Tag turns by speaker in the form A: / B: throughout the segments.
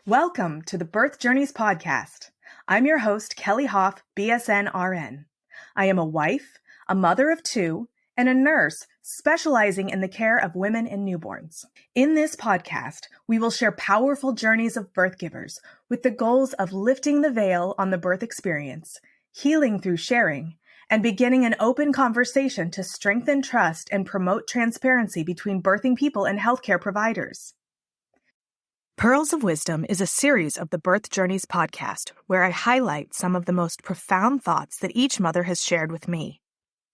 A: Welcome to the Birth Journeys podcast. I'm your host, Kelly Hoff, BSN RN. I am a wife, a mother of two, and a nurse specializing in the care of women and newborns. In this podcast, we will share powerful journeys of birth givers with the goals of lifting the veil on the birth experience, healing through sharing, and beginning an open conversation to strengthen trust and promote transparency between birthing people and healthcare providers. Pearls of Wisdom is a series of the Birth Journeys podcast where I highlight some of the most profound thoughts that each mother has shared with me.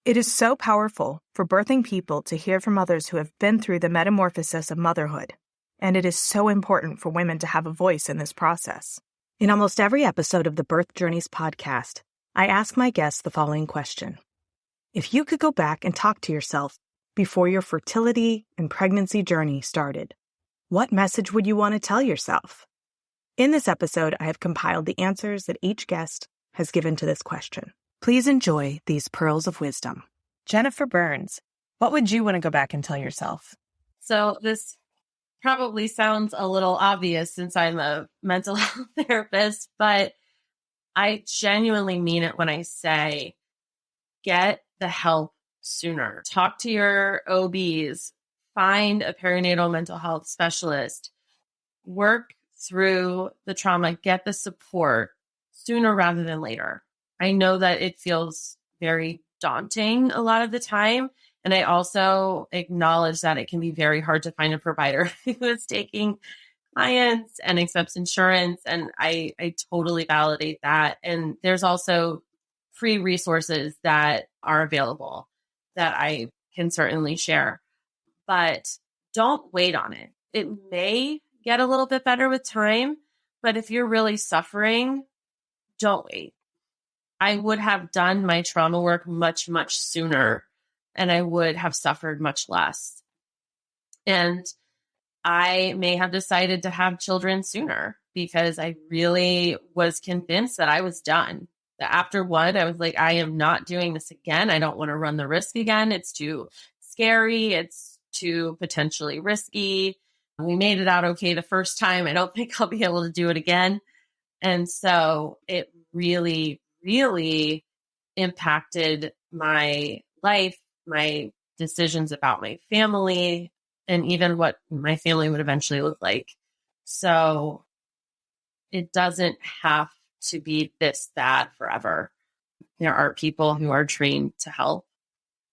A: It is so powerful for birthing people to hear from others who have been through the metamorphosis of motherhood, and it is so important for women to have a voice in this process. In almost every episode of the Birth Journeys podcast, I ask my guests the following question. If you could go back and talk to yourself before your fertility and pregnancy journey started, what message would you want to tell yourself? In this episode, I have compiled the answers that each guest has given to this question. Please enjoy these pearls of wisdom. Jennifer Byrnes, what would you want to go back and tell yourself?
B: So this probably sounds a little obvious since I'm a mental health therapist, but I genuinely mean it when I say, get the help sooner. Talk to your OBs. Find a perinatal mental health specialist, work through the trauma, get the support sooner rather than later. I know that it feels very daunting a lot of the time. And I also acknowledge that it can be very hard to find a provider who is taking clients and accepts insurance. And I totally validate that. And there's also free resources that are available that I can certainly share. But don't wait on it. It may get a little bit better with time, but if you're really suffering, don't wait. I would have done my trauma work much, much sooner, and I would have suffered much less. And I may have decided to have children sooner because I really was convinced that I was done. That after one, I was like, I am not doing this again. I don't want to run the risk again. It's too scary. It's too potentially risky. We made it out okay the first time. I don't think I'll be able to do it again. And so it really, really impacted my life, my decisions about my family, and even what my family would eventually look like. So it doesn't have to be this bad forever. There are people who are trained to help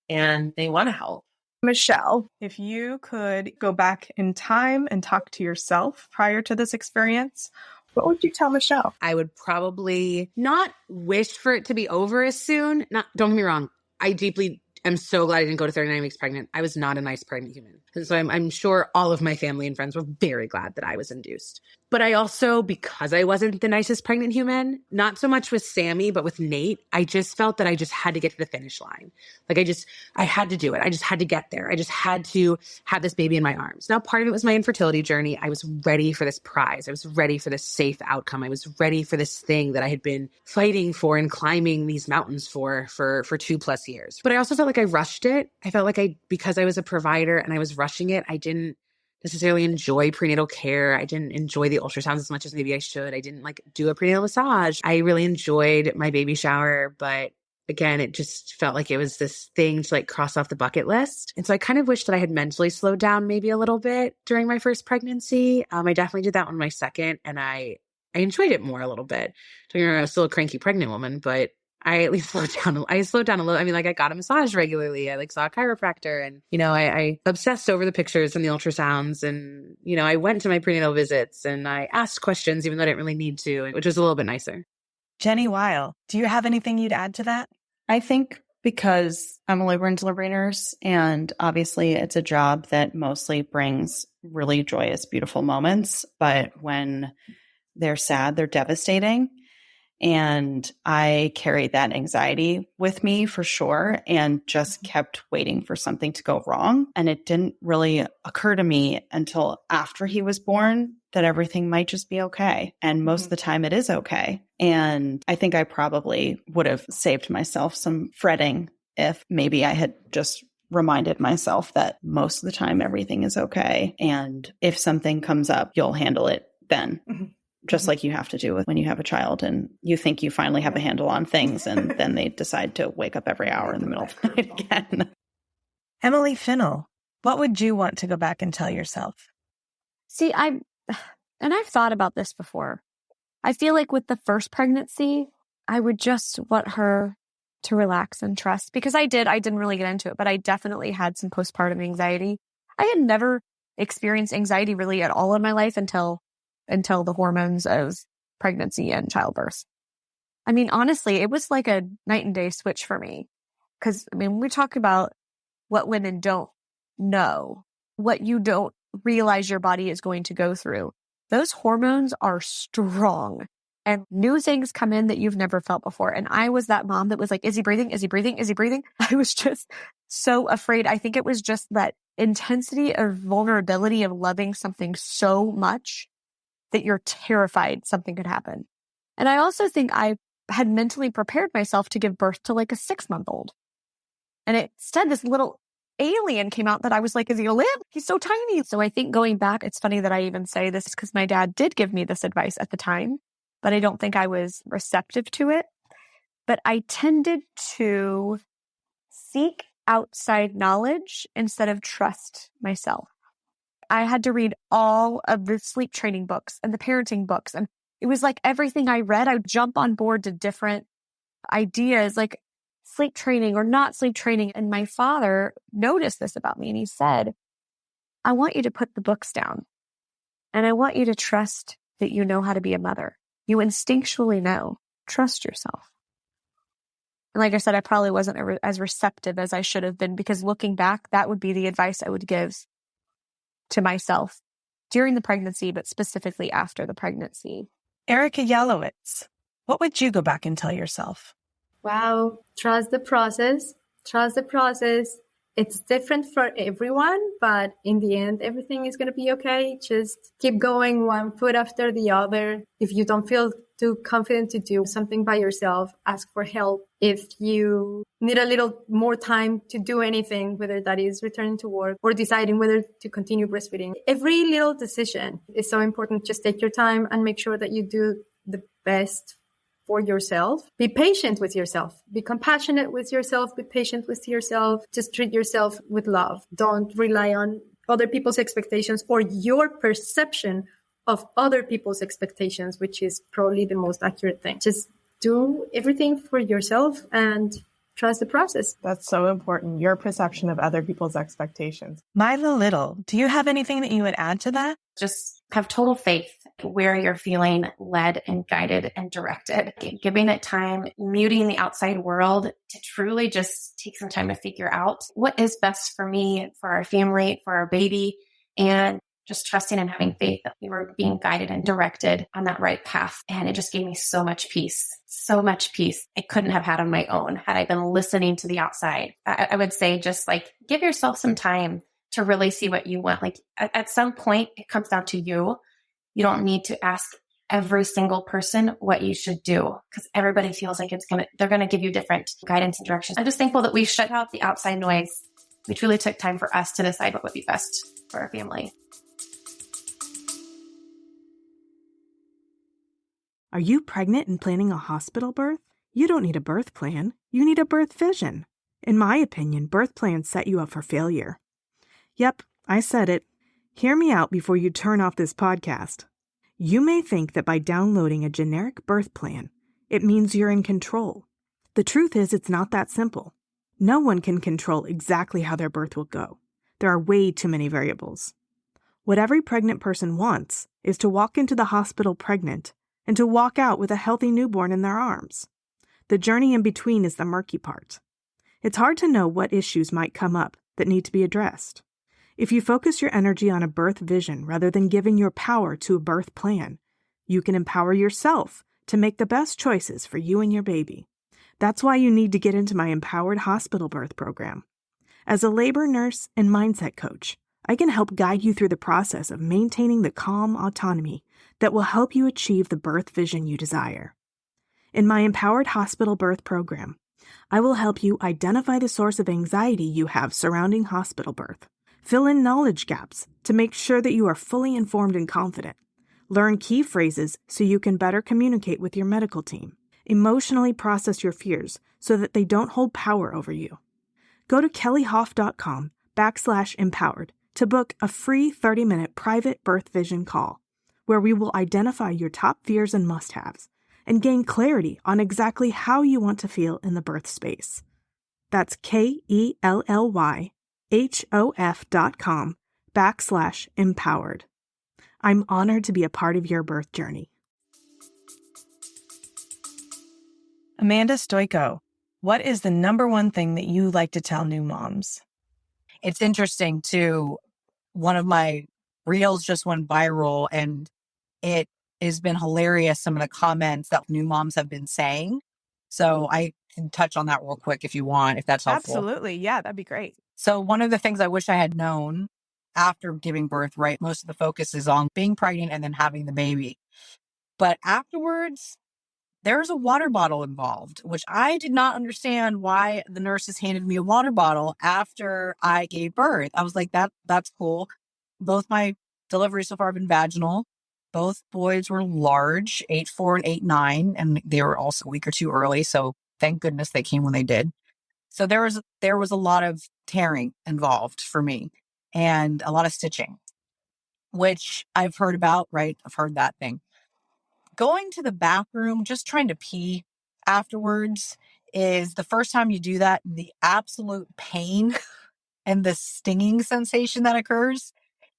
B: and they want to help.
A: Michelle, if you could go back in time and talk to yourself prior to this experience, what would you tell Michelle?
C: I would probably not wish for it to be over as soon. Don't get me wrong. I deeply am so glad I didn't go to 39 weeks pregnant. I was not a nice pregnant human. And so I'm sure all of my family and friends were very glad that I was induced. But I also, because I wasn't the nicest pregnant human, not so much with Sammy, but with Nate, I just felt that I just had to get to the finish line. Like I had to do it. I just had to get there. I just had to have this baby in my arms. Now, part of it was my infertility journey. I was ready for this prize. I was ready for this safe outcome. I was ready for this thing that I had been fighting for and climbing these mountains for 2+ years. But I also felt like I rushed it. I felt like because I was a provider and I was rushing it, I didn't necessarily enjoy prenatal care. I didn't enjoy the ultrasounds as much as maybe I should. I didn't do a prenatal massage. I really enjoyed my baby shower, but again, it just felt like it was this thing to cross off the bucket list. And so I kind of wish that I had mentally slowed down maybe a little bit during my first pregnancy. I definitely did that on my second, and I enjoyed it more a little bit. Don't get me wrong, I was still a cranky pregnant woman, but I at least slowed down. I slowed down a little. I mean, I got a massage regularly. I saw a chiropractor, and, I obsessed over the pictures and the ultrasounds. And, I went to my prenatal visits and I asked questions, even though I didn't really need to, which was a little bit nicer.
A: Jennie Weill, do you have anything you'd add to that?
D: I think because I'm a labor and delivery nurse, and obviously it's a job that mostly brings really joyous, beautiful moments. But when they're sad, they're devastating. And I carried that anxiety with me for sure, and just kept waiting for something to go wrong. And it didn't really occur to me until after he was born that everything might just be okay. And most of the time it is okay. And I think I probably would have saved myself some fretting if maybe I had just reminded myself that most of the time everything is okay. And if something comes up, you'll handle it then. just like you have to do with when you have a child and you think you finally have a handle on things and then they decide to wake up every hour in the middle of the night again.
A: Emily Finnell, what would you want to go back and tell yourself?
E: See, I've thought about this before. I feel like with the first pregnancy, I would just want her to relax and trust, because I didn't really get into it, but I definitely had some postpartum anxiety. I had never experienced anxiety really at all in my life until the hormones of pregnancy and childbirth. I mean, honestly, it was like a night and day switch for me. Because, I mean, we talk about what women don't know, what you don't realize your body is going to go through. Those hormones are strong and new things come in that you've never felt before. And I was that mom that was like, is he breathing? Is he breathing? Is he breathing? I was just so afraid. I think it was just that intensity of vulnerability of loving something so much that you're terrified something could happen. And I also think I had mentally prepared myself to give birth to like a 6-month-old. And instead, this little alien came out that I was like, is he gonna live? He's so tiny. So I think going back, it's funny that I even say this because my dad did give me this advice at the time, but I don't think I was receptive to it. But I tended to seek outside knowledge instead of trust myself. I had to read all of the sleep training books and the parenting books. And it was like everything I read, I would jump on board to different ideas, like sleep training or not sleep training. And my father noticed this about me and he said, I want you to put the books down and I want you to trust that you know how to be a mother. You instinctually know. Trust yourself. And like I said, I probably wasn't as receptive as I should have been, because looking back, that would be the advice I would give to myself during the pregnancy, but specifically after the pregnancy.
A: Erika Yalowitz, what would you go back and tell yourself?
F: Wow. Trust the process. Trust the process. It's different for everyone, but in the end, everything is going to be okay. Just keep going one foot after the other. If you don't feel too confident to do something by yourself, ask for help. If you need a little more time to do anything, whether that is returning to work or deciding whether to continue breastfeeding, every little decision is so important. Just take your time and make sure that you do the best for yourself. Be patient with yourself. Be compassionate with yourself. Be patient with yourself. Just treat yourself with love. Don't rely on other people's expectations or your perception of other people's expectations, which is probably the most accurate thing. Just do everything for yourself and trust the process.
A: That's so important. Your perception of other people's expectations. Mila Little, do you have anything that you would add to that?
B: Just have total faith where you're feeling led and guided and directed. Giving it time, muting the outside world to truly just take some time to figure out what is best for me, for our family, for our baby, and just trusting and having faith that we were being guided and directed on that right path. And it just gave me so much peace I couldn't have had on my own had I been listening to the outside. I would say just like give yourself some time to really see what you want. Like at some point, it comes down to you. You don't need to ask every single person what you should do because everybody feels like they're going to give you different guidance and directions. I'm just thankful that we shut out the outside noise. We truly took time for us to decide what would be best for our family.
A: Are you pregnant and planning a hospital birth? You don't need a birth plan. You need a birth vision. In my opinion, birth plans set you up for failure. Yep, I said it. Hear me out before you turn off this podcast. You may think that by downloading a generic birth plan, it means you're in control. The truth is, it's not that simple. No one can control exactly how their birth will go. There are way too many variables. What every pregnant person wants is to walk into the hospital pregnant and to walk out with a healthy newborn in their arms. The journey in between is the murky part. It's hard to know what issues might come up that need to be addressed. If you focus your energy on a birth vision rather than giving your power to a birth plan, you can empower yourself to make the best choices for you and your baby. That's why you need to get into my Empowered Hospital Birth program. As a labor nurse and mindset coach, I can help guide you through the process of maintaining the calm autonomy that will help you achieve the birth vision you desire. In my Empowered Hospital Birth program, I will help you identify the source of anxiety you have surrounding hospital birth, fill in knowledge gaps to make sure that you are fully informed and confident, Learn key phrases so you can better communicate with your medical team. Emotionally process your fears so that they don't hold power over you. Go to kellyhoff.com/empowered to book a free 30-minute private birth vision call, where we will identify your top fears and must-haves and gain clarity on exactly how you want to feel in the birth space. That's KELLYHOF.com/empowered. I'm honored to be a part of your birth journey. Amanda Stoyko, what is the number one thing that you like to tell new moms?
G: It's interesting too. One of my reels just went viral, and it has been hilarious, some of the comments that new moms have been saying. So I can touch on that real quick if you want, if that's helpful.
A: Absolutely. Yeah, that'd be great.
G: So one of the things I wish I had known after giving birth, right? Most of the focus is on being pregnant and then having the baby. But afterwards, there's a water bottle involved, which I did not understand why the nurses handed me a water bottle after I gave birth. I was like, that's cool. Both my deliveries so far have been vaginal. Both boys were large, 8'4" and 8'9", and they were also a week or two early. So thank goodness they came when they did. So there was a lot of tearing involved for me and a lot of stitching, which I've heard about, right? I've heard that thing. Going to the bathroom, just trying to pee afterwards is the first time you do that, the absolute pain and the stinging sensation that occurs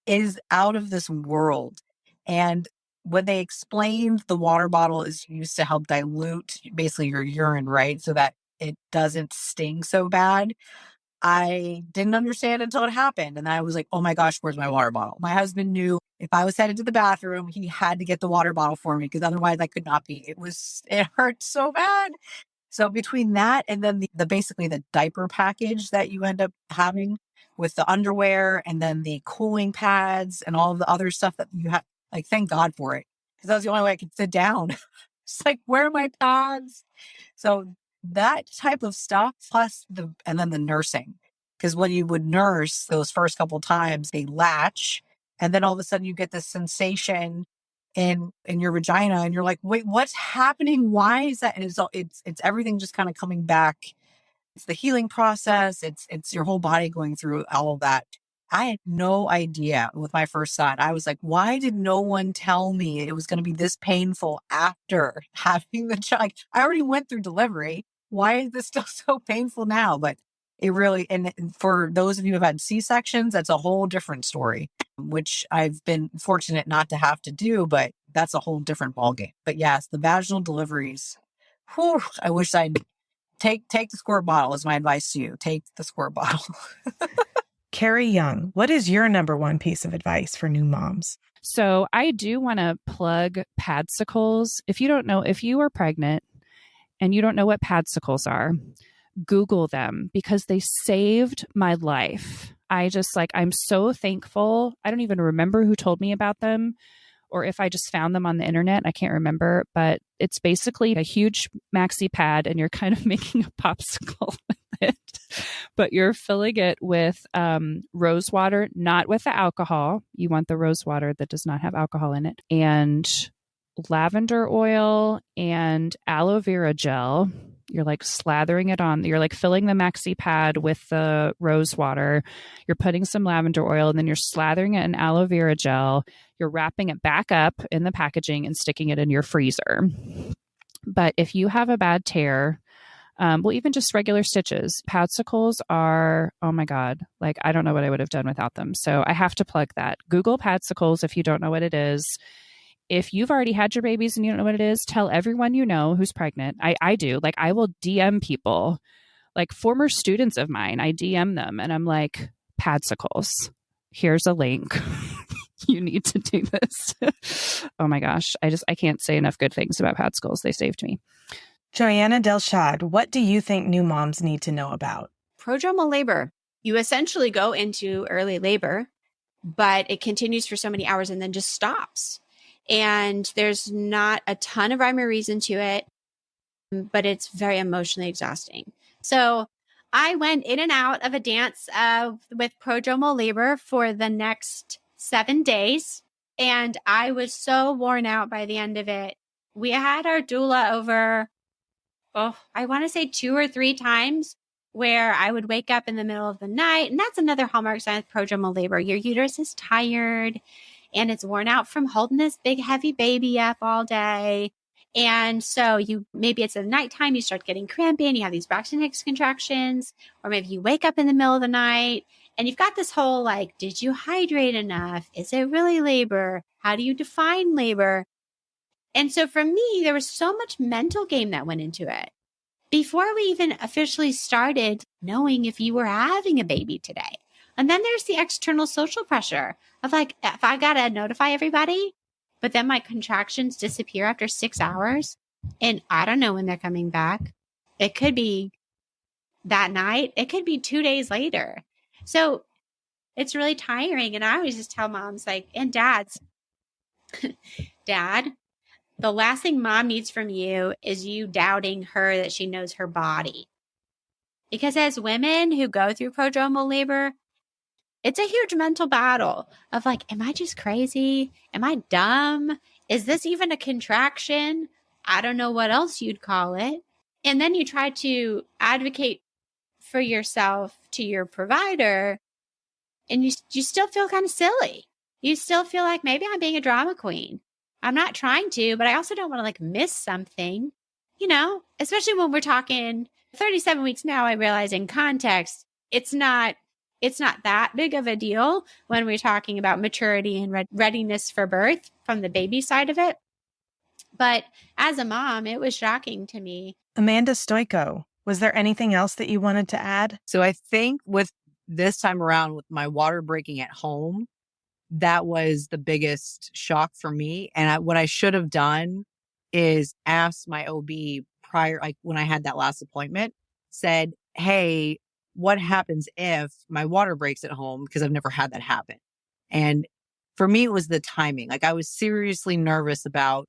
G: is out of this world. And when they explained the water bottle is used to help dilute basically your urine, right? So that it doesn't sting so bad. I didn't understand until it happened. And I was like, oh my gosh, where's my water bottle? My husband knew if I was headed to the bathroom, he had to get the water bottle for me because otherwise I could not be. It hurt so bad. So between that and then the basically the diaper package that you end up having with the underwear and then the cooling pads and all of the other stuff that you have, like, thank God for it. Because that was the only way I could sit down. It's like, where are my pads? So that type of stuff, plus and then the nursing. Because when you would nurse those first couple times, they latch, and then all of a sudden you get this sensation in your vagina, and you're like, wait, what's happening? Why is that? And it's everything just kind of coming back. It's the healing process. It's your whole body going through all of that. I had no idea with my first son. I was like, why did no one tell me it was going to be this painful after having the child? I already went through delivery. Why is this still so painful now? But it really, and for those of you who have had C-sections, that's a whole different story, which I've been fortunate not to have to do, but that's a whole different ballgame. But yes, the vaginal deliveries, whew, I wish I'd take the squirt bottle is my advice to you. Take the squirt bottle.
A: Carrie Young, what is your number one piece of advice for new moms?
H: So I do want to plug padsicles. If you don't know, if you are pregnant and you don't know what padsicles are, Google them because they saved my life. I'm so thankful. I don't even remember who told me about them or if I just found them on the internet. I can't remember, but it's basically a huge maxi pad and you're kind of making a popsicle with it, but you're filling it with rose water, not with the alcohol. You want the rose water that does not have alcohol in it, and lavender oil and aloe vera gel. You're like slathering it on. You're like filling the maxi pad with the rose water. You're putting some lavender oil and then you're slathering it in aloe vera gel. You're wrapping it back up in the packaging and sticking it in your freezer. But if you have a bad tear, even just regular stitches, padsicles are, oh my God, like I don't know what I would have done without them. So I have to plug that. Google padsicles if you don't know what it is. If you've already had your babies and you don't know what it is, tell everyone you know who's pregnant. I do. Like, I will DM people, like former students of mine. I DM them and I'm like, padsicles, here's a link. You need to do this. Oh my gosh. I can't say enough good things about padsicles. They saved me.
A: Joyanna Delshad, what do you think new moms need to know about?
I: Prodromal labor. You essentially go into early labor, but it continues for so many hours and then just stops. And there's not a ton of rhyme or reason to it, but it's very emotionally exhausting. So I went in and out of a dance with prodromal labor for the next 7 days. And I was so worn out by the end of it. We had our doula over, I want to say 2 or 3 times, where I would wake up in the middle of the night. And that's another hallmark sign of prodromal labor. Your uterus is tired and it's worn out from holding this big, heavy baby up all day. And so maybe it's at nighttime, you start getting crampy and you have these Braxton Hicks contractions, or maybe you wake up in the middle of the night and you've got this whole like, did you hydrate enough? Is it really labor? How do you define labor? And so for me, there was so much mental game that went into it before we even officially started knowing if you were having a baby today. And then there's the external social pressure of like, if I got to notify everybody, but then my contractions disappear after 6 hours and I don't know when they're coming back. It could be that night. It could be 2 days later. So it's really tiring. And I always just tell moms like, and dads, Dad, the last thing mom needs from you is you doubting her that she knows her body. Because as women who go through prodromal labor, it's a huge mental battle of like, am I just crazy? Am I dumb? Is this even a contraction? I don't know what else you'd call it. And then you try to advocate for yourself to your provider, and you still feel kind of silly. You still feel like maybe I'm being a drama queen. I'm not trying to, but I also don't want to like miss something, especially when we're talking 37 weeks now. I realize in context, it's not that big of a deal when we're talking about maturity and readiness for birth from the baby side of it. But as a mom, it was shocking to me.
A: Amanda Stoyko, was there anything else that you wanted to add?
G: So I think with this time around with my water breaking at home, that was the biggest shock for me. And what I should have done is asked my OB prior, like when I had that last appointment, said, hey, what happens if my water breaks at home? Because I've never had that happen. And for me, it was the timing. Like I was seriously nervous about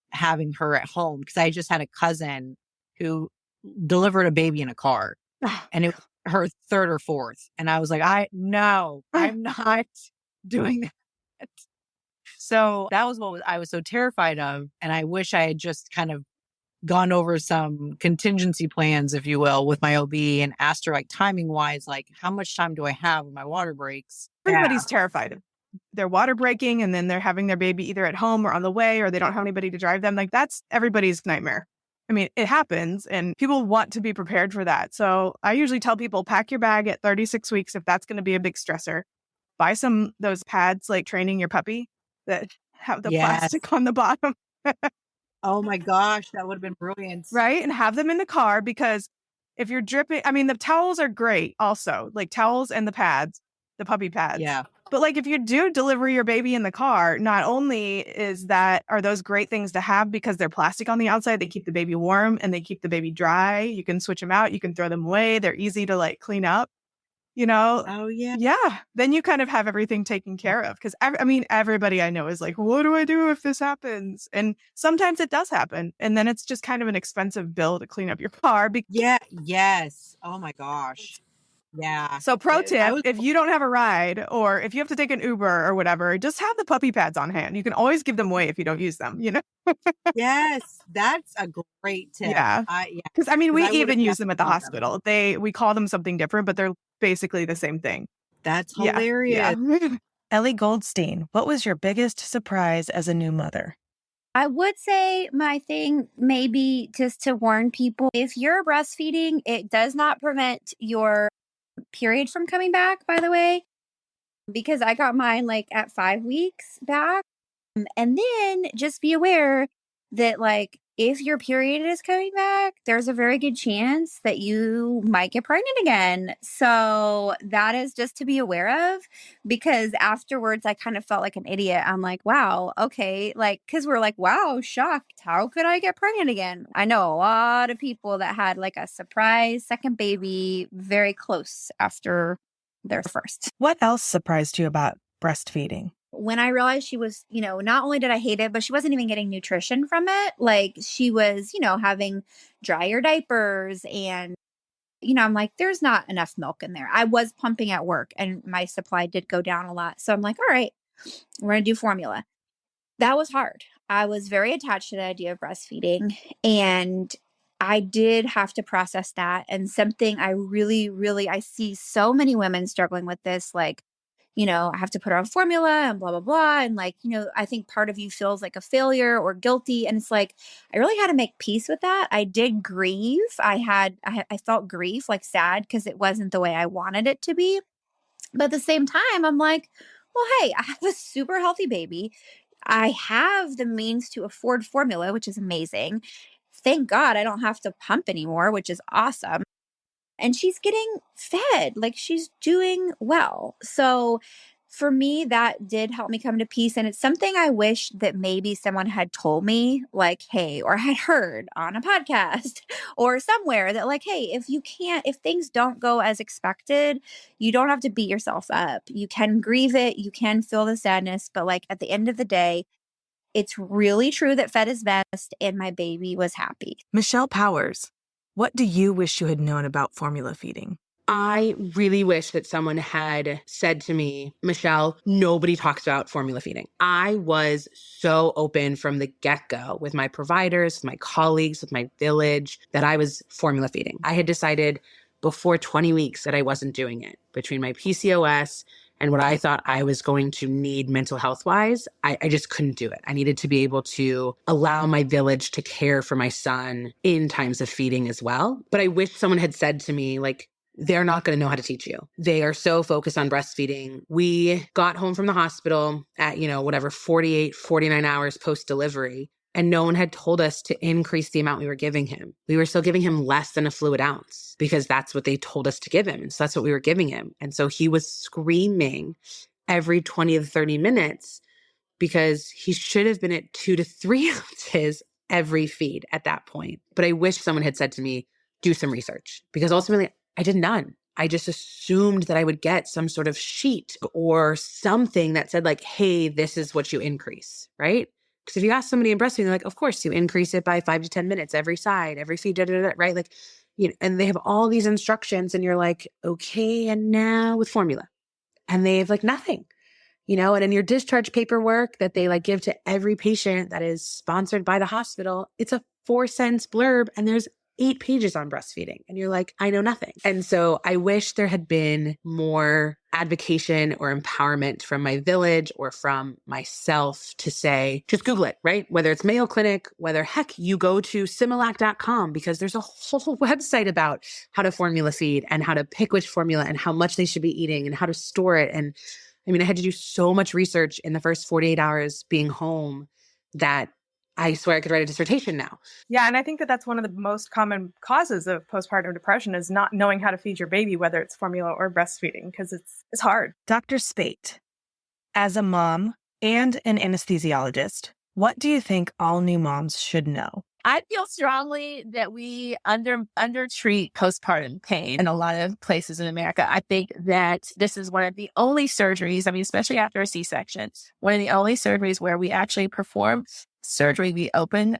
G: having her at home because I just had a cousin who delivered a baby in a car and it was her 3rd or 4th. And I was like, I'm not doing that. So that was what I was so terrified of. And I wish I had just kind of gone over some contingency plans, if you will, with my OB and asked her like timing wise, like how much time do I have when my water breaks?
A: Everybody's terrified of their water breaking and then they're having their baby either at home or on the way, or they don't have anybody to drive them. Like that's everybody's nightmare. I mean, it happens and people want to be prepared for that. So I usually tell people pack your bag at 36 weeks if that's going to be a big stressor. Buy those pads like training your puppy that have the plastic on the bottom.
G: Oh my gosh, that would have been brilliant.
A: Right? And have them in the car, because if you're dripping, I mean, the towels are great also, like towels and the pads, the puppy pads.
G: Yeah.
A: But like if you do deliver your baby in the car, not only are those great things to have because they're plastic on the outside, they keep the baby warm and they keep the baby dry. You can switch them out. You can throw them away. They're easy to like clean up.
G: Oh, yeah.
A: Yeah. Then you kind of have everything taken care of. Because, everybody I know is like, what do I do if this happens? And sometimes it does happen. And then it's just kind of an expensive bill to clean up your car.
G: Yeah. Yes. Oh, my gosh. Yeah.
A: So pro tip, if you don't have a ride or if you have to take an Uber or whatever, just have the puppy pads on hand. You can always give them away if you don't use them,
G: Yes. That's a great tip.
A: Yeah. Because, we even use them at the hospital. We call them something different, but they're basically the same thing.
G: That's hilarious.
A: Yeah. Ellie Goldstein, what was your biggest surprise as a new mother?
E: I would say my thing maybe just to warn people, if you're breastfeeding, it does not prevent your period from coming back, by the way, because I got mine like at 5 weeks back. And then just be aware that like if your period is coming back, there's a very good chance that you might get pregnant again. So that is just to be aware of, because afterwards I kind of felt like an idiot. I'm like, wow, okay. Like, cause we're like, wow, shocked. How could I get pregnant again? I know a lot of people that had like a surprise second baby very close after their first.
A: What else surprised you about breastfeeding?
E: When I realized she was, not only did I hate it, but she wasn't even getting nutrition from it. Like she was, having drier diapers and, I'm like, there's not enough milk in there. I was pumping at work and my supply did go down a lot. So I'm like, all right,
J: We're going to do formula. That was hard. I was very attached to the idea of breastfeeding, and I did have to process that. And something I really, I see so many women struggling with this, like, I have to put her on formula and blah, blah, blah. And like, I think part of you feels like a failure or guilty. And it's like, I really had to make peace with that. I did grieve. I felt grief, like sad, because it wasn't the way I wanted it to be. But at the same time, I'm like, well, hey, I have a super healthy baby. I have the means to afford formula, which is amazing. Thank God I don't have to pump anymore, which is awesome. And she's getting fed, like she's doing well. So for me, that did help me come to peace. And it's something I wish that maybe someone had told me, like, hey, or had heard on a podcast or somewhere, that like, hey, if things don't go as expected, you don't have to beat yourself up. You can grieve it. You can feel the sadness. But like at the end of the day, it's really true that fed is best, and my baby was happy.
A: Michelle Powers, what do you wish you had known about formula feeding?
C: I really wish that someone had said to me, Michelle, nobody talks about formula feeding. I was so open from the get-go with my providers, with my colleagues, with my village, that I was formula feeding. I had decided before 20 weeks that I wasn't doing it. Between my PCOS and what I thought I was going to need mental health-wise, I just couldn't do it. I needed to be able to allow my village to care for my son in times of feeding as well. But I wish someone had said to me, like, they're not going to know how to teach you. They are so focused on breastfeeding. We got home from the hospital at, 48, 49 hours post-delivery, and no one had told us to increase the amount we were giving him. We were still giving him less than a fluid ounce because that's what they told us to give him. And so that's what we were giving him. And so he was screaming every 20 to 30 minutes because he should have been at 2 to 3 ounces every feed at that point. But I wish someone had said to me, do some research, because ultimately I did none. I just assumed that I would get some sort of sheet or something that said like, hey, this is what you increase, right? Because if you ask somebody in breastfeeding, they're like, of course, you increase it by 5 to 10 minutes every side, every feed, right? Like, and they have all these instructions and you're like, okay, and now with formula. And they have like nothing, and in your discharge paperwork that they like give to every patient that is sponsored by the hospital, it's a 4-sentence blurb and there's 8 pages on breastfeeding. And you're like, I know nothing. And so I wish there had been more advocation or empowerment from my village or from myself to say, just Google it, right? Whether it's Mayo Clinic, whether heck, you go to Similac.com, because there's a whole website about how to formula feed and how to pick which formula and how much they should be eating and how to store it. And I had to do so much research in the first 48 hours being home that I swear I could write a dissertation now.
A: Yeah, and I think that that's one of the most common causes of postpartum depression is not knowing how to feed your baby, whether it's formula or breastfeeding, because it's hard. Dr. Speight, as a mom and an anesthesiologist, what do you think all new moms should know?
B: I feel strongly that we undertreat postpartum pain in a lot of places in America. I think that this is one of the only surgeries, especially after a C-section, one of the only surgeries where we actually perform surgery. We open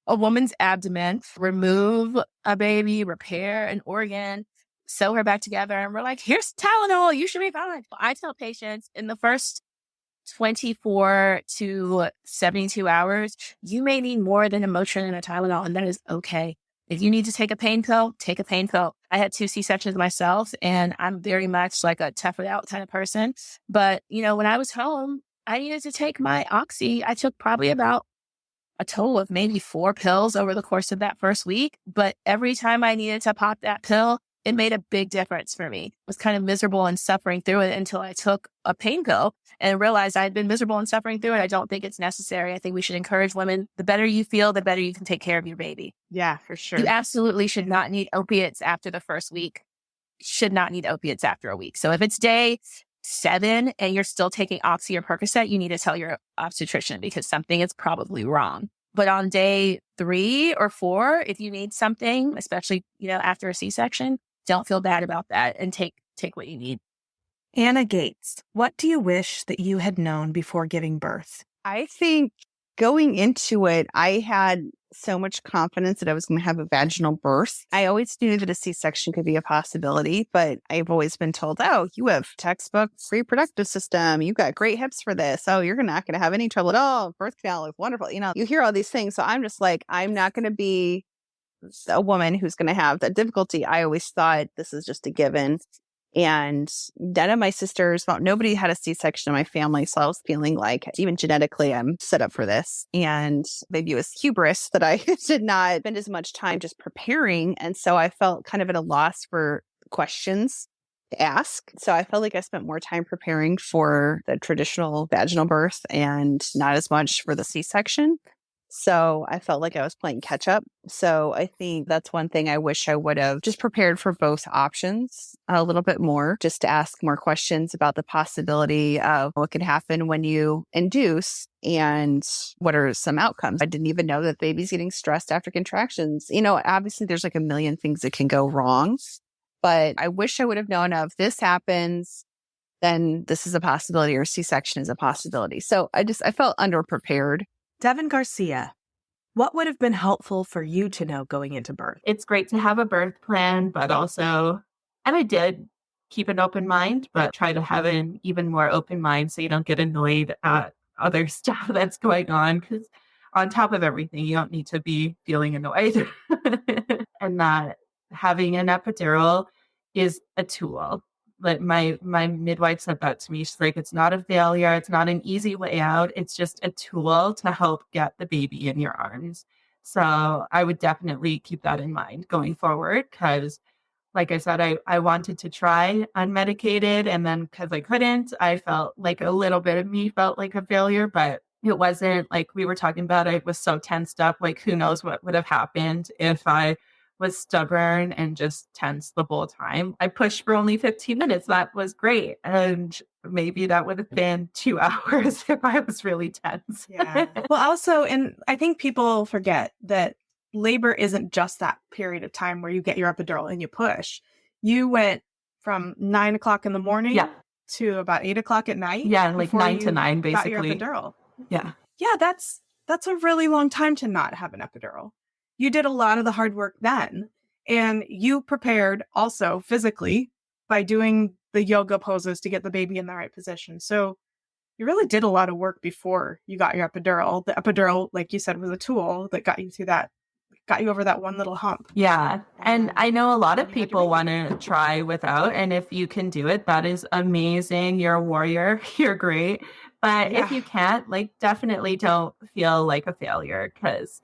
B: a woman's abdomen, remove a baby, repair an organ, sew her back together, and we're like, here's Tylenol, you should be fine. I tell patients in the first 24 to 72 hours, you may need more than a Motrin and a Tylenol, and that is okay. If you need to take a pain pill, take a pain pill. I had 2 C-sections myself, and I'm very much like a tough it out kind of person. But, when I was home, I needed to take my Oxy. I took probably about a total of maybe 4 pills over the course of that first week. But every time I needed to pop that pill, it made a big difference for me. I was kind of miserable and suffering through it until I took a pain pill and realized I had been miserable and suffering through it. I don't think it's necessary. I think we should encourage women. The better you feel, the better you can take care of your baby.
A: Yeah, for sure.
B: You absolutely should not need opiates after the first week. Should not need opiates after a week. So if it's day 7 and you're still taking Oxy or Percocet, you need to tell your obstetrician because something is probably wrong. But on day 3 or 4, if you need something, especially, after a C-section, don't feel bad about that and take what you need.
A: Anna Gates, what do you wish that you had known before giving birth?
K: I think going into it, I had so much confidence that I was going to have a vaginal birth. I always knew that a C-section could be a possibility, but I've always been told, oh, you have textbook reproductive system. You got great hips for this. Oh, you're not going to have any trouble at all. Birth canal is wonderful. You hear all these things. So I'm just like, I'm not going to be a woman who's going to have that difficulty. I always thought this is just a given. And none of my sisters, well, nobody had a C-section in my family. So I was feeling like even genetically, I'm set up for this. And maybe it was hubris that I did not spend as much time just preparing. And so I felt kind of at a loss for questions to ask. So I felt like I spent more time preparing for the traditional vaginal birth and not as much for the C-section. So I felt like I was playing catch up. So I think that's one thing I wish I would have just prepared for both options a little bit more, just to ask more questions about the possibility of what could happen when you induce and what are some outcomes. I didn't even know that baby's getting stressed after contractions. Obviously there's like a million things that can go wrong, but I wish I would have known if this happens, then this is a possibility, or C-section is a possibility. So I felt underprepared.
A: Devin Garcia, what would have been helpful for you to know going into birth?
B: It's great to have a birth plan, but also, and I did keep an open mind, but try to have an even more open mind so you don't get annoyed at other stuff that's going on. Because on top of everything, you don't need to be feeling annoyed. And that having an epidural is a tool. Like my midwife said that to me. She's like, it's not a failure. It's not an easy way out. It's just a tool to help get the baby in your arms. So I would definitely keep that in mind going forward, because like I said, I wanted to try unmedicated, and then because I couldn't, I felt like a little bit of me felt like a failure, but it wasn't. Like we were talking about, I was so tensed up, like who knows what would have happened if I was stubborn and just tense the whole time. I pushed for only 15 minutes. That was great. And maybe that would have been 2 hours if I was really tense.
A: Yeah. Well, also, and I think people forget that labor isn't just that period of time where you get your epidural and you push. You went from 9 o'clock in the morning to about 8 o'clock at night.
B: Yeah, like 9 to 9, basically.
A: Got your epidural.
B: Yeah.
A: Yeah, that's a really long time to not have an epidural. You did a lot of the hard work then, and you prepared also physically by doing the yoga poses to get the baby in the right position. So you really did a lot of work before you got your epidural. The epidural, like you said, was a tool that got you through that, got you over that one little hump.
B: Yeah. And I know a lot of people want to try without, and if you can do it, that is amazing. You're a warrior. You're great. But if you can't, like, definitely don't feel like a failure, because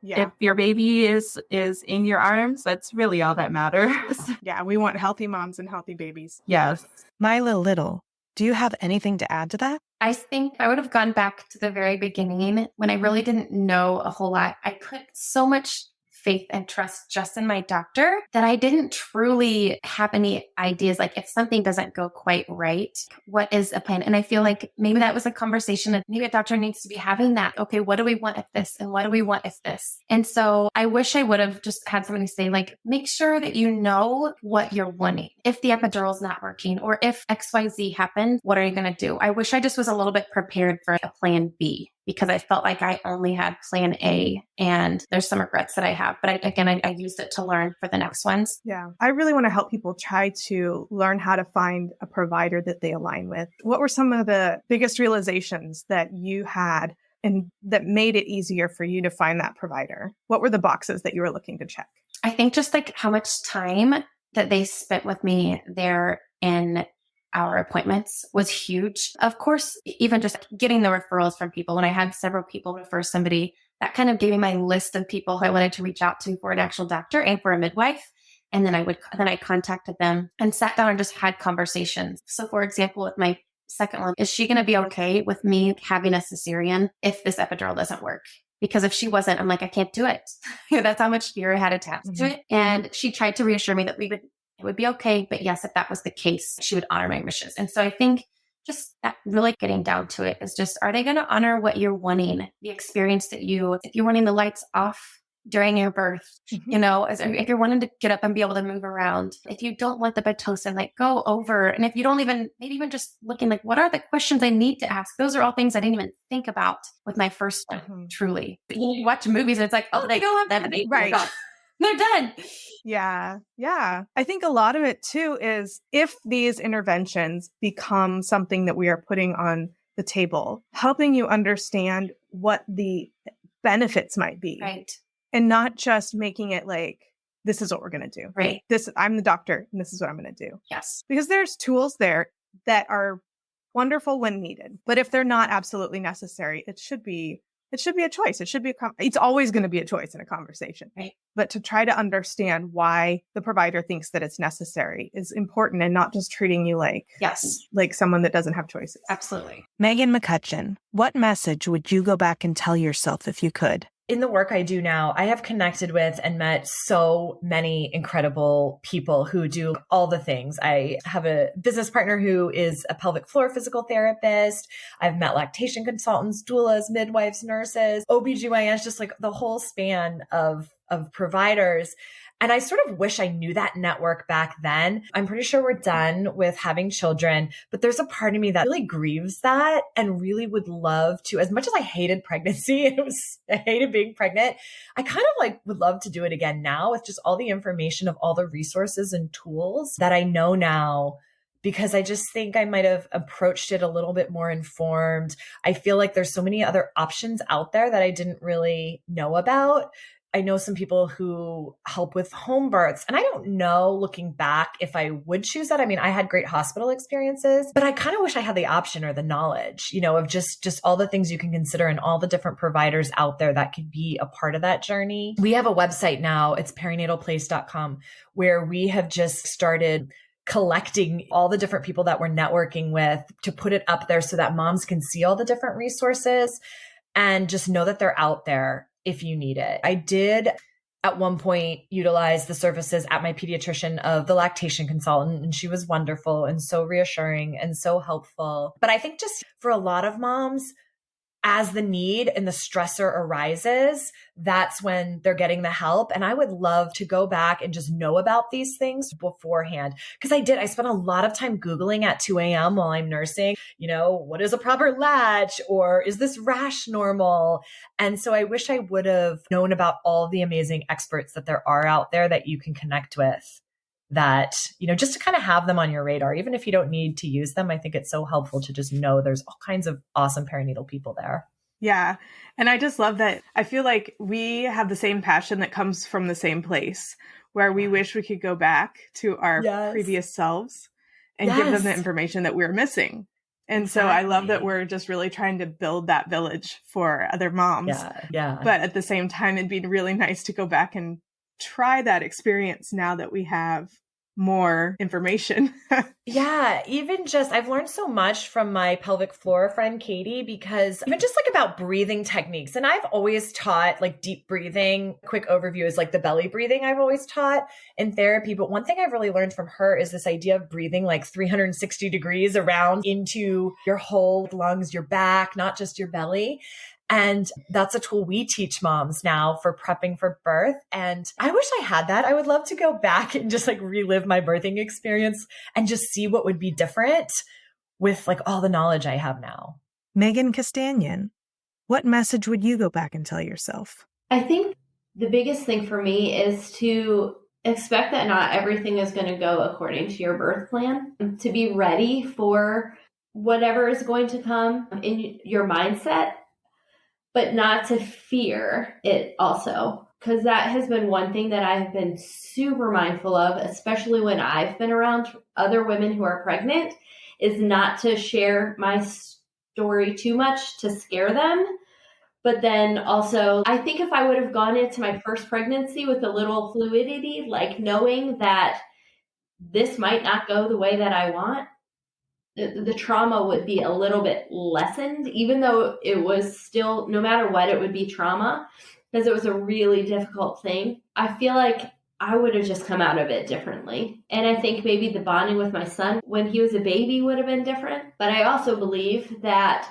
B: if your baby is in your arms, that's really all that matters.
A: Yeah, we want healthy moms and healthy babies.
B: Yes.
A: Mila Little, do you have anything to add to that?
L: I think I would have gone back to the very beginning when I really didn't know a whole lot. I put so much faith and trust just in my doctor that I didn't truly have any ideas. Like if something doesn't go quite right, what is a plan? And I feel like maybe that was a conversation that maybe a doctor needs to be having that. Okay, what do we want if this? And what do we want if this? And so I wish I would have just had somebody say, like, make sure that you know what you're wanting. If the epidural is not working, or if XYZ happened, what are you going to do? I wish I just was a little bit prepared for a plan B, because I felt like I only had plan A, and there's some regrets that I have. But I used it to learn for the next ones.
A: Yeah. I really want to help people try to learn how to find a provider that they align with. What were some of the biggest realizations that you had and that made it easier for you to find that provider? What were the boxes that you were looking to check?
L: I think just like how much time that they spent with me there in our appointments was huge. Of course, even just getting the referrals from people. When I had several people refer somebody, that kind of gave me my list of people who I wanted to reach out to for an actual doctor and for a midwife. And then I contacted them and sat down and just had conversations. So for example, with my second one, is she going to be okay with me having a cesarean if this epidural doesn't work? Because if she wasn't, I'm like, I can't do it. That's how much fear I had attached to it. And she tried to reassure me that it would be okay. But yes, if that was the case, she would honor my wishes. And so I think just that really getting down to it is just, are they going to honor what you're wanting? The experience that if you're wanting the lights off during your birth.
A: Mhm.
L: You know, if you're wanting to get up and be able to move around, if you don't want the Pitocin, like go over. And if you don't maybe even just looking like, what are the questions I need to ask? Those are all things I didn't even think about with my first one, truly. You watch movies and it's like, oh, they go have them and they
A: Right.
L: they're done.
A: Yeah. Yeah. I think a lot of it too is if these interventions become something that we are putting on the table, helping you understand what the benefits might be.
L: Right.
A: And not just making it like, this is what we're going to do.
L: Right.
A: I'm the doctor and this is what I'm going to do.
L: Yes.
A: Because there's tools there that are wonderful when needed. But if they're not absolutely necessary, it should be a choice. It should be it's always going to be a choice in a conversation.
L: Right.
A: But to try to understand why the provider thinks that it's necessary is important, and not just treating you like someone that doesn't have choices.
L: Absolutely.
A: Megan McCutcheon, what message would you go back and tell yourself if you could?
M: In the work I do now, I have connected with and met so many incredible people who do all the things. I have a business partner who is a pelvic floor physical therapist. I've met lactation consultants, doulas, midwives, nurses, OBGYNs, just like the whole span of providers. And I sort of wish I knew that network back then. I'm pretty sure we're done with having children, but there's a part of me that really grieves that and really would love to, as much as I hated pregnancy, I hated being pregnant, I kind of like would love to do it again now with just all the information of all the resources and tools that I know now, because I just think I might have approached it a little bit more informed. I feel like there's so many other options out there that I didn't really know about. I know some people who help with home births, and I don't know, looking back, if I would choose that. I mean, I had great hospital experiences, but I kind of wish I had the option or the knowledge, of just all the things you can consider and all the different providers out there that could be a part of that journey. We have a website now. It's perinatalplace.com, where we have just started collecting all the different people that we're networking with to put it up there so that moms can see all the different resources and just know that they're out there if you need it. I did at one point utilize the services at my pediatrician of the lactation consultant, and she was wonderful and so reassuring and so helpful. But I think just for a lot of moms, as the need and the stressor arises, that's when they're getting the help. And I would love to go back and just know about these things beforehand. Because I spent a lot of time Googling at 2 a.m. while I'm nursing, what is a proper latch, or is this rash normal? And so I wish I would have known about all the amazing experts that there are out there that you can connect with, that, just to kind of have them on your radar, even if you don't need to use them. I think it's so helpful to just know there's all kinds of awesome perinatal people there.
A: Yeah. And I just love that. I feel like we have the same passion that comes from the same place, where we wish we could go back to our previous selves and give them the information that we're missing. And so I love that we're just really trying to build that village for other moms.
M: Yeah.
A: But at the same time, it'd be really nice to go back and try that experience now that we have more information.
M: Yeah. Even just, I've learned so much from my pelvic floor friend, Katie, because even just like about breathing techniques. And I've always taught like deep breathing. Quick overview is like the belly breathing I've always taught in therapy. But one thing I've really learned from her is this idea of breathing like 360 degrees around into your whole lungs, your back, not just your belly. And that's a tool we teach moms now for prepping for birth. And I wish I had that. I would love to go back and just like relive my birthing experience and just see what would be different with like all the knowledge I have now.
A: Megan Castanian, what message would you go back and tell yourself?
N: I think the biggest thing for me is to expect that not everything is going to go according to your birth plan, to be ready for whatever is going to come in your mindset, but not to fear it also. Because that has been one thing that I've been super mindful of, especially when I've been around other women who are pregnant, is not to share my story too much to scare them. But then also, I think if I would have gone into my first pregnancy with a little fluidity, like knowing that this might not go the way that I want, the trauma would be a little bit lessened, even though it was still, no matter what, it would be trauma, because it was a really difficult thing. I feel like I would have just come out of it differently. And I think maybe the bonding with my son when he was a baby would have been different. But I also believe that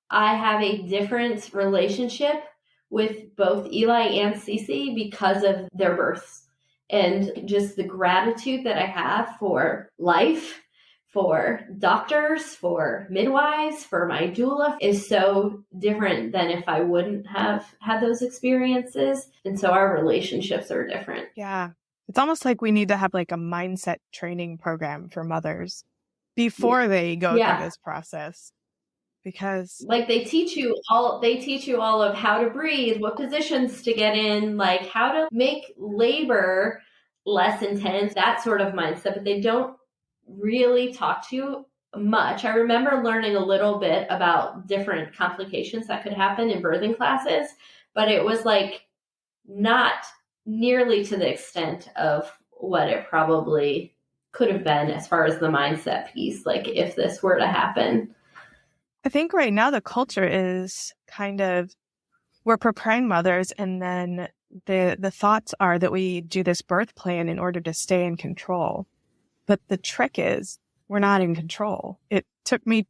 N: I have a different relationship with both Eli and Cece because of their births. And just the gratitude that I have for life, for doctors, for midwives, for my doula is so different than if I wouldn't have had those experiences. And so our relationships are different.
O: Yeah. It's almost like we need to have like a mindset training program for mothers before they go through this process. Because
N: like they teach you all of how to breathe, what positions to get in, like how to make labor less intense, that sort of mindset, but they don't really talk to you much. I remember learning a little bit about different complications that could happen in birthing classes, but it was like not nearly to the extent of what it probably could have been as far as the mindset piece, like if this were to happen.
O: I think right now the culture is kind of, we're preparing mothers, and then the thoughts are that we do this birth plan in order to stay in control. But the trick is we're not in control. It took me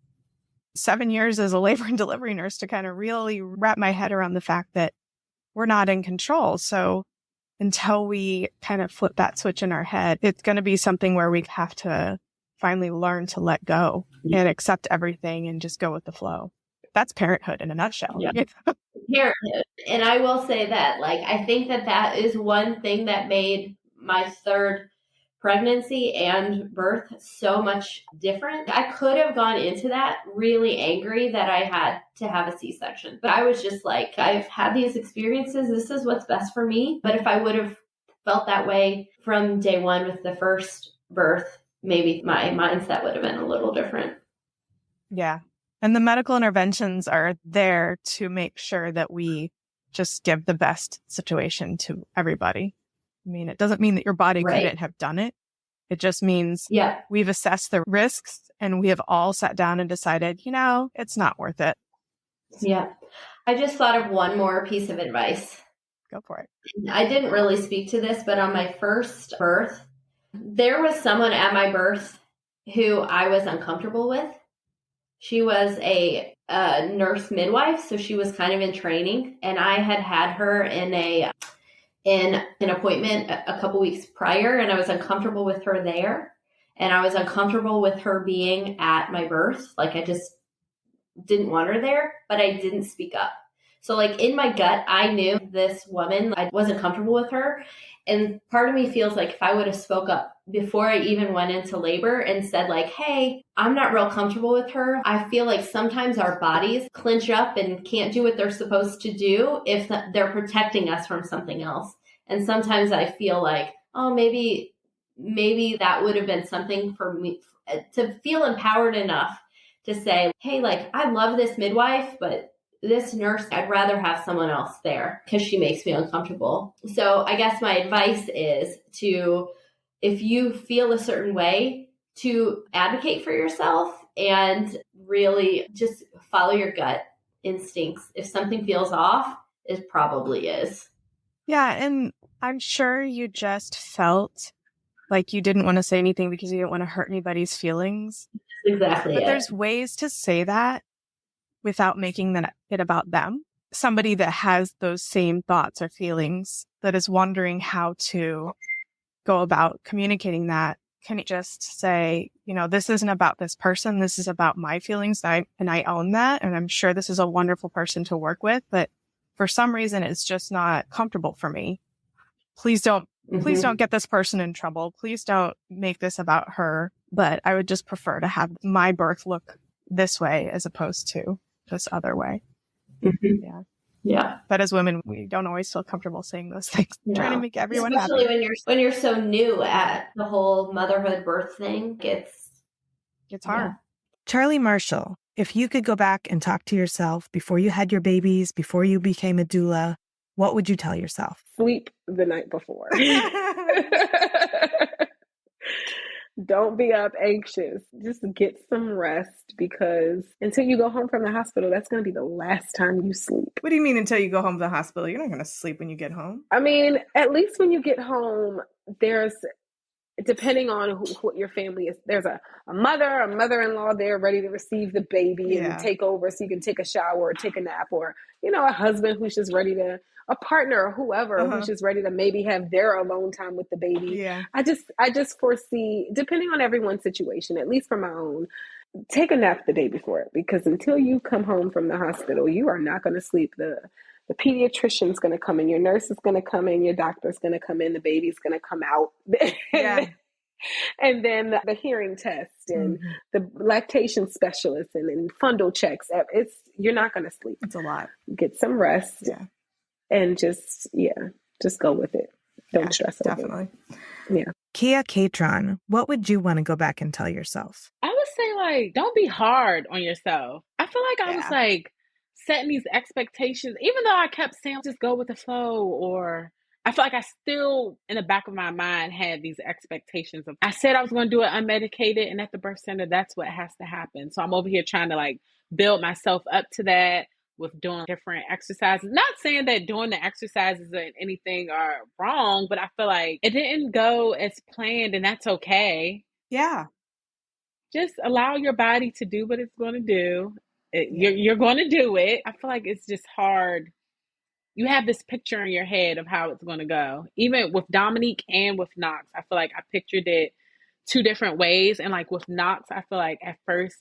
O: 7 years as a labor and delivery nurse to kind of really wrap my head around the fact that we're not in control. So until we kind of flip that switch in our head, it's going to be something where we have to finally learn to let go and accept everything and just go with the flow. That's parenthood in a nutshell.
N: Yeah. Parenthood. And I will say that, like, I think that is one thing that made my third pregnancy and birth so much different. I could have gone into that really angry that I had to have a C-section, but I was just like, I've had these experiences. This is what's best for me. But if I would have felt that way from day one with the first birth, maybe my mindset would have been a little different.
O: Yeah. And the medical interventions are there to make sure that we just give the best situation to everybody. I mean, it doesn't mean that your body couldn't have done it. It just means we've assessed the risks and we have all sat down and decided, it's not worth it.
N: Yeah. I just thought of one more piece of advice.
O: Go for it.
N: I didn't really speak to this, but on my first birth, there was someone at my birth who I was uncomfortable with. She was a nurse midwife, so she was kind of in training, and I had her in an appointment a couple weeks prior, and I was uncomfortable with her there, and I was uncomfortable with her being at my birth. Like, I just didn't want her there, but I didn't speak up. So like in my gut, I knew this woman, I wasn't comfortable with her. And part of me feels like if I would have spoke up before I even went into labor and said like, hey, I'm not real comfortable with her. I feel like sometimes our bodies clinch up and can't do what they're supposed to do if they're protecting us from something else. And sometimes I feel like, oh, maybe that would have been something for me to feel empowered enough to say, hey, like, I love this midwife, but this nurse, I'd rather have someone else there because she makes me uncomfortable. So I guess my advice is to, if you feel a certain way, to advocate for yourself and really just follow your gut instincts. If something feels off, it probably is.
O: Yeah. And I'm sure you just felt like you didn't want to say anything because you didn't want to hurt anybody's feelings.
N: Exactly.
O: But there's ways to say that without making it about them. Somebody that has those same thoughts or feelings that is wondering how to go about communicating that, can you just say, this isn't about this person. This is about my feelings. And I own that. And I'm sure this is a wonderful person to work with, but for some reason, it's just not comfortable for me. Please don't get this person in trouble. Please don't make this about her. But I would just prefer to have my birth look this way as opposed to this other way.
N: Mm-hmm. Yeah.
O: But as women, we don't always feel comfortable saying those things. No. Trying to make everyone
N: especially
O: happy.
N: when you're so new at the whole motherhood birth thing,
O: it's hard.
P: Yeah. Charlie Marshall, if you could go back and talk to yourself before you had your babies, before you became a doula, what would you tell yourself?
Q: Sleep the night before. Don't be up anxious. Just get some rest, because until you go home from the hospital, that's going to be the last time you sleep.
O: What do you mean until you go home from the hospital? You're not going to sleep when you get home.
Q: I mean, at least when you get home, there's depending on what your family is, there's a mother-in-law there ready to receive the baby and take over so you can take a shower or take a nap, or, a husband who's just ready to, a partner or whoever who's just ready to maybe have their alone time with the baby.
O: Yeah.
Q: I just foresee, depending on everyone's situation, at least for my own, take a nap the day before, because until you come home from the hospital, you are not going to sleep. The pediatrician's going to come in, your nurse is going to come in, your doctor's going to come in, the baby's going to come out.
O: Yeah.
Q: And then the hearing test and the lactation specialist and fundal checks. You're not going to sleep.
O: It's a lot.
Q: Get some rest.
O: Yeah.
Q: And just go with it. Don't stress over
O: definitely.
Q: it. Yeah.
P: Kiyah Catron, what would you want to go back and tell yourself?
K: I would say, don't be hard on yourself. I feel like I was setting these expectations, even though I kept saying just go with the flow, or I feel like I still in the back of my mind had these expectations of, I said I was going to do it unmedicated, and at the birth center, that's what has to happen. So I'm over here trying to build myself up to that with doing different exercises. Not saying that doing the exercises or anything are wrong, but I feel like it didn't go as planned, and that's okay.
O: Yeah.
K: Just allow your body to do what it's going to do. You're going to do it. I feel like it's just hard. You have this picture in your head of how it's going to go. Even with Dominique and with Knox, I feel like I pictured it two different ways. And with Knox, I feel like at first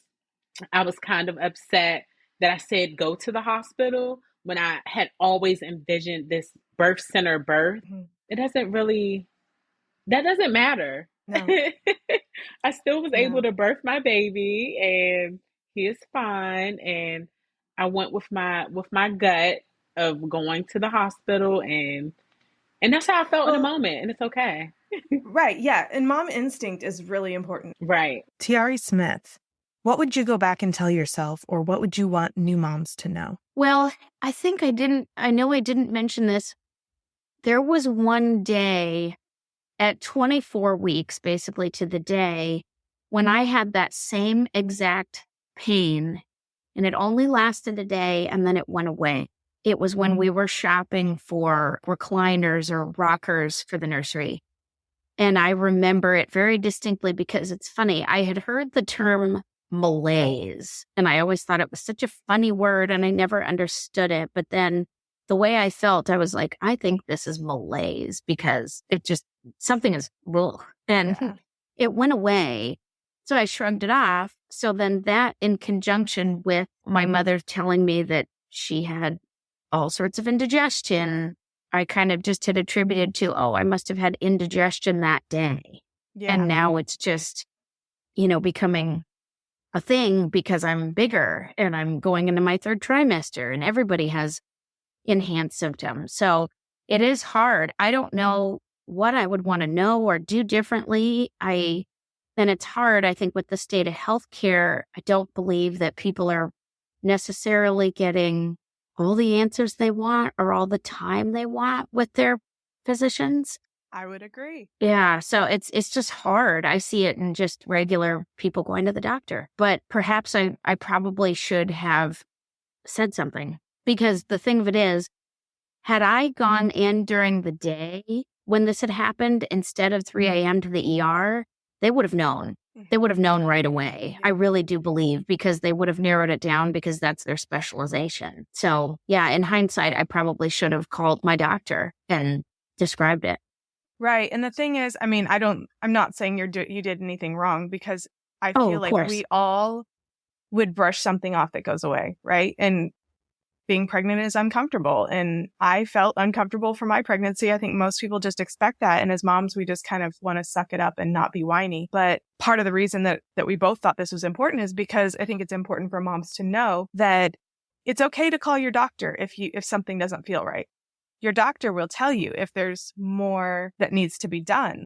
K: I was kind of upset that I said go to the hospital when I had always envisioned this birth center birth. It doesn't really, that doesn't matter. No. I still was able to birth my baby, and he is fine. And I went with my gut of going to the hospital, and that's how I felt in the moment, and it's okay.
A: Right. Yeah. And mom instinct is really important.
K: Right.
P: Tiare Smith, what would you go back and tell yourself, or what would you want new moms to know?
J: Well, I know I didn't mention this. There was one day at 24 weeks, basically to the day, when I had that same exact pain, and it only lasted a day and then it went away. It was when we were shopping for recliners or rockers for the nursery. And I remember it very distinctly because it's funny. I had heard the term malaise, and I always thought it was such a funny word, and I never understood it. But then the way I felt, I was like, I think this is malaise, because it just, something is, ugh. And it went away. So I shrugged it off. So then that, in conjunction with my mother telling me that she had all sorts of indigestion, I kind of just had attributed to, I must have had indigestion that day. Yeah. And now it's just, becoming a thing because I'm bigger and I'm going into my third trimester, and everybody has enhanced symptoms. So it is hard. I don't know what I would want to know or do differently. And it's hard, I think, with the state of healthcare. I don't believe that people are necessarily getting all the answers they want or all the time they want with their physicians.
O: I would agree.
J: Yeah. So it's just hard. I see it in just regular people going to the doctor. But perhaps I probably should have said something, because the thing of it is, had I gone in during the day when this had happened instead of 3 a.m. to the ER, they would have known. They would have known right away. I really do believe, because they would have narrowed it down, because that's their specialization. So yeah, in hindsight, I probably should have called my doctor and described it.
O: Right. And the thing is, I'm not saying you did anything wrong, because I feel like we all would brush something off that goes away. Right. And being pregnant is uncomfortable. And I felt uncomfortable for my pregnancy. I think most people just expect that. And as moms, we just kind of want to suck it up and not be whiny. But part of the reason that we both thought this was important is because I think it's important for moms to know that it's okay to call your doctor if something doesn't feel right. Your doctor will tell you if there's more that needs to be done.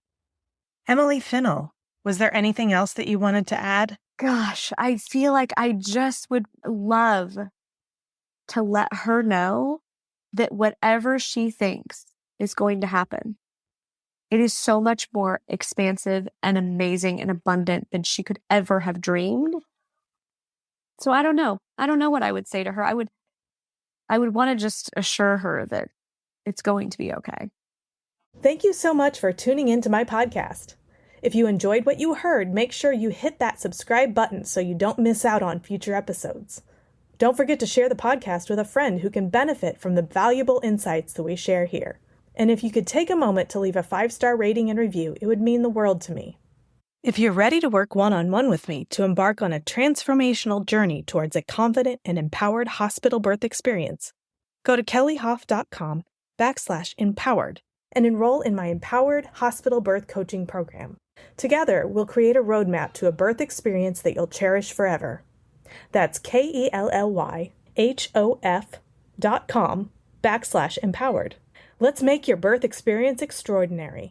P: Emily Finnell, was there anything else that you wanted to add?
E: Gosh, I feel like I just would love to let her know that whatever she thinks is going to happen, it is so much more expansive and amazing and abundant than she could ever have dreamed. So I don't know. I don't know what I would say to her. I would want to just assure her that it's going to be okay.
A: Thank you so much for tuning into my podcast. If you enjoyed what you heard, make sure you hit that subscribe button so you don't miss out on future episodes. Don't forget to share the podcast with a friend who can benefit from the valuable insights that we share here. And if you could take a moment to leave a 5-star rating and review, it would mean the world to me. If you're ready to work one-on-one with me to embark on a transformational journey towards a confident and empowered hospital birth experience, go to kellyhoff.com/empowered and enroll in my Empowered Hospital Birth Coaching Program. Together, we'll create a roadmap to a birth experience that you'll cherish forever. That's KELLYHOF.com/empowered. Let's make your birth experience extraordinary.